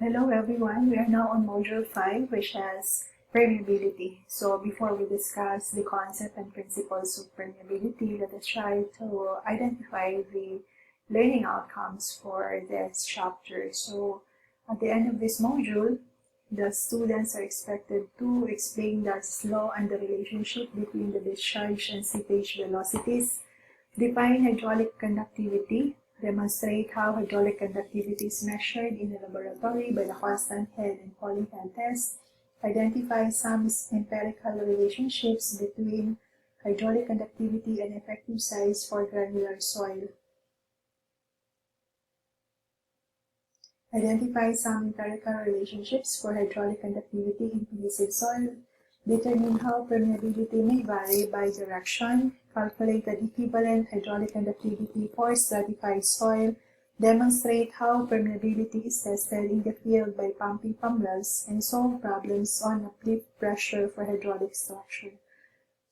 Hello everyone, we are now on Module 5, which has permeability. So before we discuss the concept and principles of permeability, let us try to identify the learning outcomes for this chapter. So at the end of this module, the students are expected to explain Darcy's law and the relationship between the discharge and seepage velocities, define hydraulic conductivity, demonstrate how hydraulic conductivity is measured in a laboratory by the constant head and falling head test, identify some empirical relationships between hydraulic conductivity and effective size for granular soil. Identify some empirical relationships for hydraulic conductivity in adhesive soil. Determine how permeability may vary by direction. Calculate an equivalent hydraulic conductivity for stratified soil. Demonstrate how permeability is tested in the field by pumping pump wells, and solve problems on uplift pressure for hydraulic structure.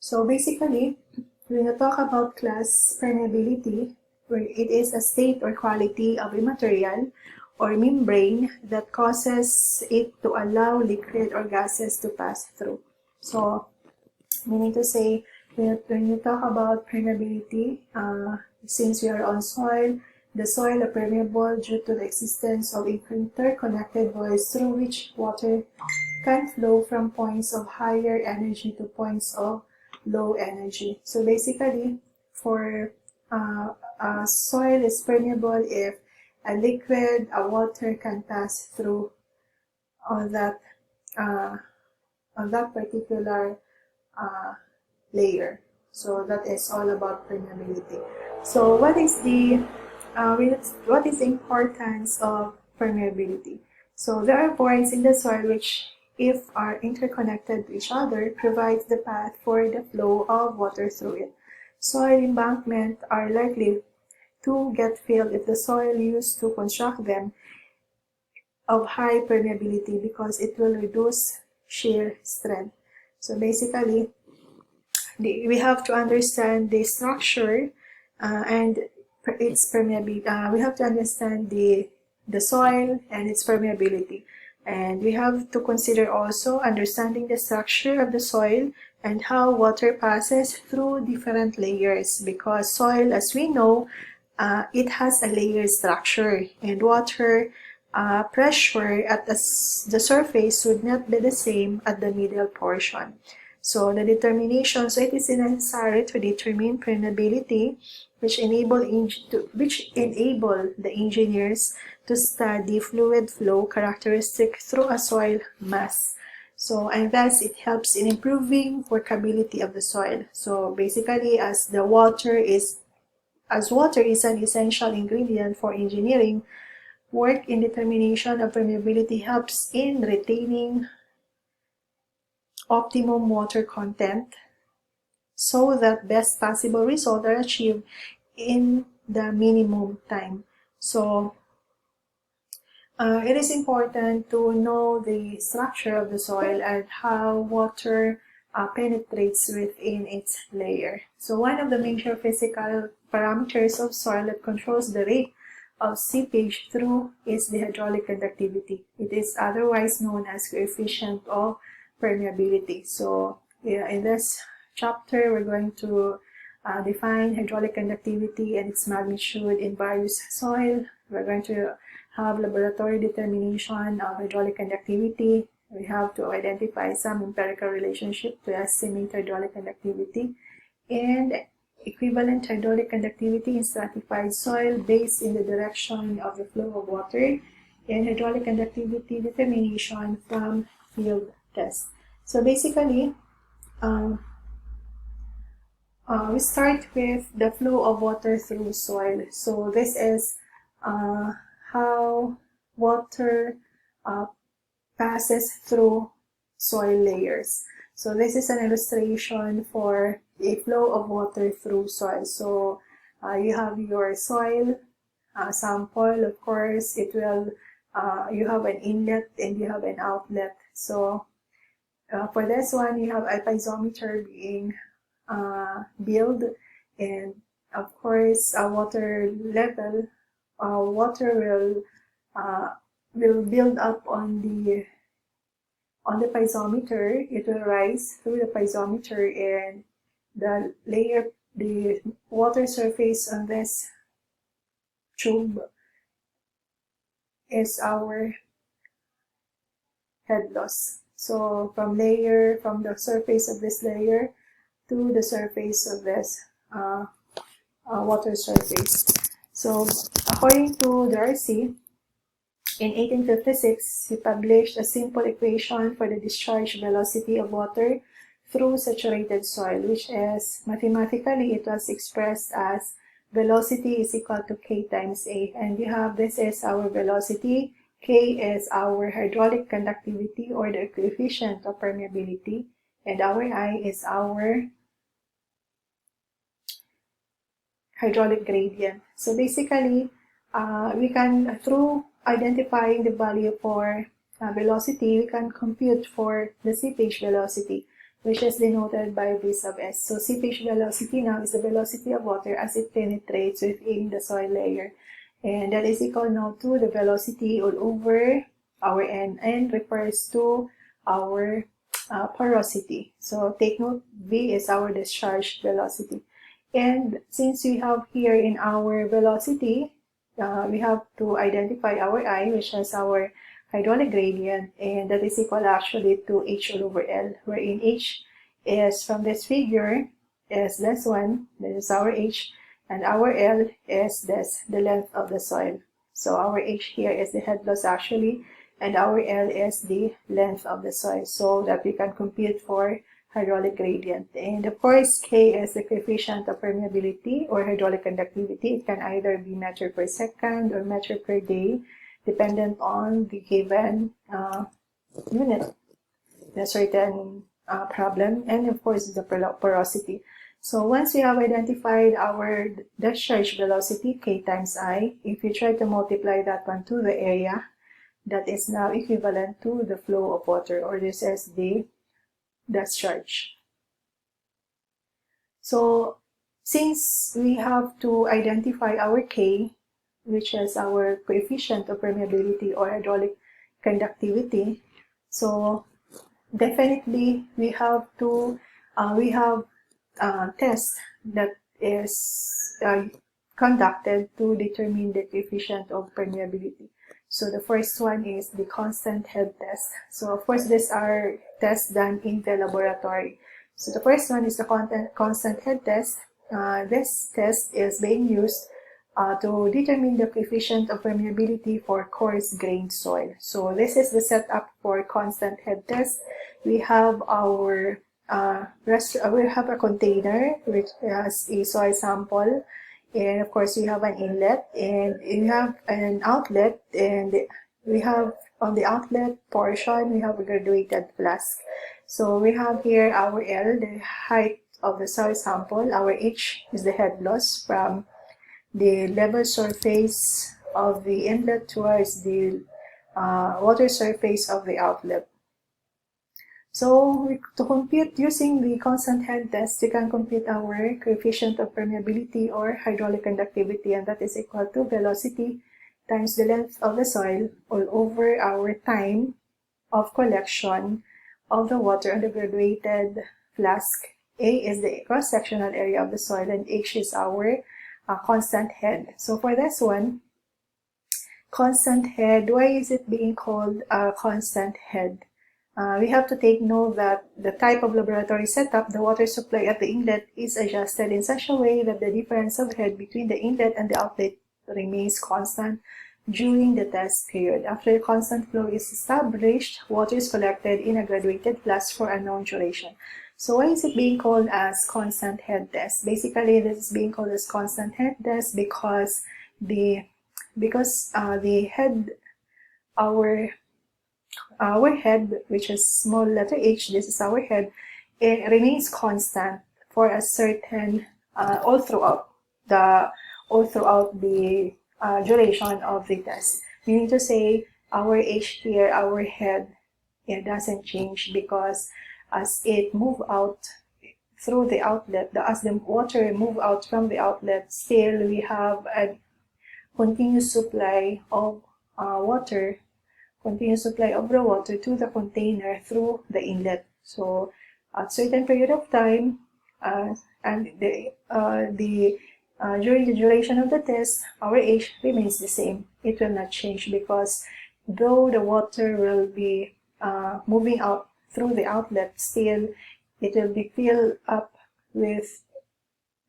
So basically, when you talk about class permeability, where it is a state or quality of a material or membrane that causes it to allow liquid or gases to pass through. So, meaning to say, when you talk about permeability, since we are on soil, the soil are permeable due to the existence of interconnected voids through which water can flow from points of higher energy to points of low energy. So basically, for soil is permeable if a liquid, a water can pass through on that particular layer. So that is all about permeability. So what is the importance of permeability? So there are voids in the soil which, if are interconnected to each other, provides the path for the flow of water through it. Soil embankments are likely to get filled if the soil used to construct them of high permeability because it will reduce shear strength. So basically, we have to understand the structure and its permeability. We have to understand the soil and its permeability. And we have to consider also understanding the structure of the soil and how water passes through different layers, because soil, as we know, it has a layer structure, and water pressure at the surface would not be the same at the middle portion. So it is necessary to determine permeability, which enable the engineers to study fluid flow characteristic through a soil mass. So, and thus it helps in improving workability of the soil. So basically, as water is an essential ingredient for engineering, work in determination of permeability helps in retaining optimum water content so that best possible results are achieved in the minimum time. So it is important to know the structure of the soil and how water penetrates within its layer. So one of the major physical parameters of soil that controls the rate of seepage through is the hydraulic conductivity. It is otherwise known as coefficient of permeability. So in this chapter, we're going to define hydraulic conductivity and its magnitude in various soil. We're going to have laboratory determination of hydraulic conductivity. We have to identify some empirical relationship to estimate hydraulic conductivity, and equivalent hydraulic conductivity in stratified soil based in the direction of the flow of water, and hydraulic conductivity determination from field tests. So basically, we start with the flow of water through soil. So this is how water passes through soil layers. So this is an illustration for a flow of water through soil. So you have your soil sample. Of course, it will you have an inlet and you have an outlet. So for this one, you have a piezometer being built, and of course, water level, water will build up on the piezometer. It will rise through the piezometer, and the water surface on this tube is our head loss. So from the surface of this layer to the surface of this water surface. So according to Darcy, in 1856, he published a simple equation for the discharge velocity of water through saturated soil, which is mathematically it was expressed as velocity is equal to K times A. And we have this is our velocity, K is our hydraulic conductivity or the coefficient of permeability, and our I is our hydraulic gradient. So basically, we can, through identifying the value for velocity, we can compute for the seepage velocity, which is denoted by V sub S. So seepage velocity now is the velocity of water as it penetrates within the soil layer. And that is equal now to the velocity all over our N. N refers to our porosity. So take note, V is our discharge velocity. And since we have here in our velocity, we have to identify our I, which is our hydraulic gradient, and that is equal actually to H all over L, wherein H is from this figure is this one, this is our H, and our L is this, the length of the soil. So our H here is the head loss actually, and our L is the length of the soil, so that we can compute for hydraulic gradient. And of course, K is the coefficient of permeability or hydraulic conductivity. It can either be meter per second or meter per day, dependent on the given unit, the certain problem, and of course the porosity. So once we have identified our discharge velocity, K times I, if you try to multiply that one to the area, that is now equivalent to the flow of water, or this is the discharge. So since we have to identify our K, which is our coefficient of permeability or hydraulic conductivity, so definitely we have to test that is conducted to determine the coefficient of permeability. So the first one is the constant head test. So of course these are tests done in the laboratory. So the first one is the constant head test. This test is being used to determine the coefficient of permeability for coarse-grained soil. So this is the setup for constant head test. We have our we have a container which has a soil sample, and of course we have an inlet, and we have an outlet, and we have on the outlet portion we have a graduated flask. So we have here our L, the height of the soil sample, our H is the head loss from the level surface of the inlet towards the water surface of the outlet. So to compute using the constant head test, we can compute our coefficient of permeability or hydraulic conductivity, and that is equal to velocity times the length of the soil all over our time of collection of the water on the graduated flask. A is the cross-sectional area of the soil, and H is our constant head. So for this one, constant head, why is it being called a constant head? We have to take note that the type of laboratory setup, the water supply at the inlet is adjusted in such a way that the difference of head between the inlet and the outlet remains constant during the test period. After the constant flow is established, water is collected in a graduated flask for a known duration. So why is it being called as constant head test? Basically, this is being called as constant head test because the head, our head, which is small letter H, this is our head, it remains constant for a certain all throughout the duration of the test. Meaning to say, our H here, our head, it doesn't change, because as it move out through the outlet, as the water move out from the outlet, still we have a continuous supply of water continuous supply of the water to the container through the inlet. So at certain period of time, and during the duration of the test, our H remains the same. It will not change because though the water will be moving out through the outlet, still it will be filled up with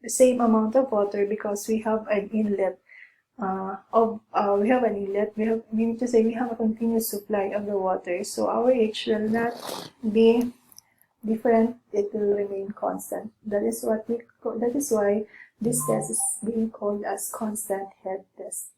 the same amount of water because we have an inlet. Meaning to say we have a continuous supply of the water. So our H will not be different, it will remain constant. That is why this test is being called as constant head test.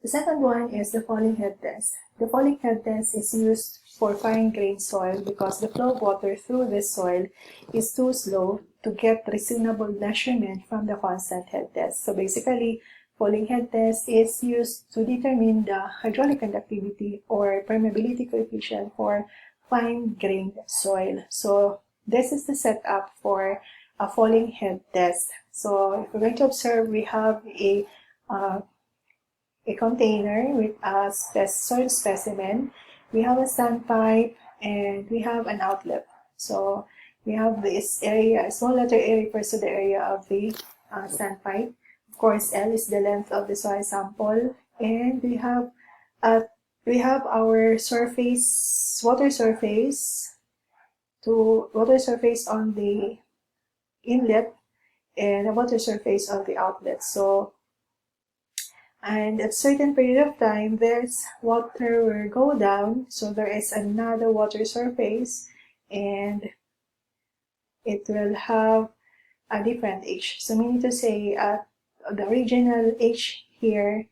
The second one is the falling head test. The falling head test is used for fine-grained soil because the flow of water through this soil is too slow to get reasonable measurement from the constant head test. So basically, falling head test is used to determine the hydraulic conductivity or permeability coefficient for fine-grained soil. So this is the setup for a falling head test. So if we're going to observe, we have a container with a soil specimen, we have a standpipe, and we have an outlet. So we have this area, a small letter A refers to the area of the standpipe. Of course, L is the length of the soil sample, and we have our surface, water surface on the inlet and a water surface on the outlet. So, and at a certain period of time, this water will go down. So there is another water surface, and it will have a different H. So meaning to say, the original H here,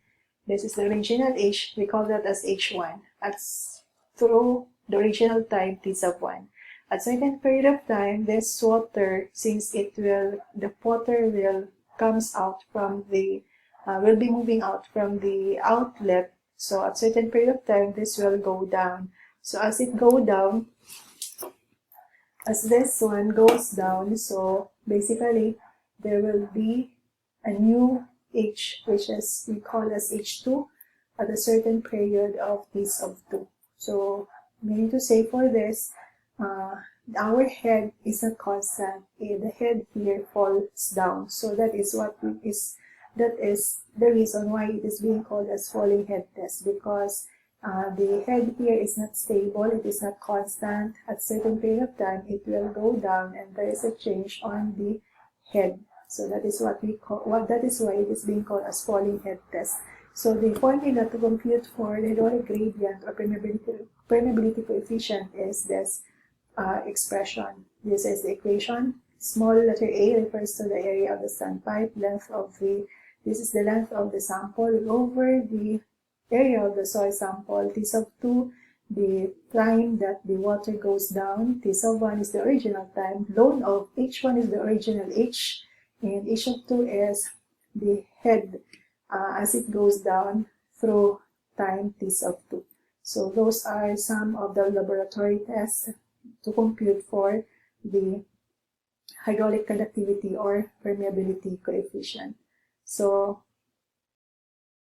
this is the original H, we call that as H1. That's through the original time t sub 1. At a certain period of time, this water, since the water will comes out from the, will be moving out from the outlet. So at a certain period of time, this will go down. So as it go down, as this one goes down, so basically there will be a new H, which is we call as H2 at a certain period of t sub 2. So meaning to say for this, our head is not constant. The head here falls down. So that is the reason why it is being called as falling head test, because the head here is not stable, it is not constant. At a certain period of time, it will go down, and there is a change on the head. So that is why it is being called as falling head test. So the formula to compute for the hydraulic gradient or permeability coefficient is this expression. This is the equation. Small letter A refers to the area of the standpipe. This is the length of the sample over the area of the soil sample. T sub 2, the time that the water goes down. T sub 1 is the original time. Ln of H1 is the original H, and H of 2 is the head as it goes down through time t sub 2. So those are some of the laboratory tests to compute for the hydraulic conductivity or permeability coefficient. So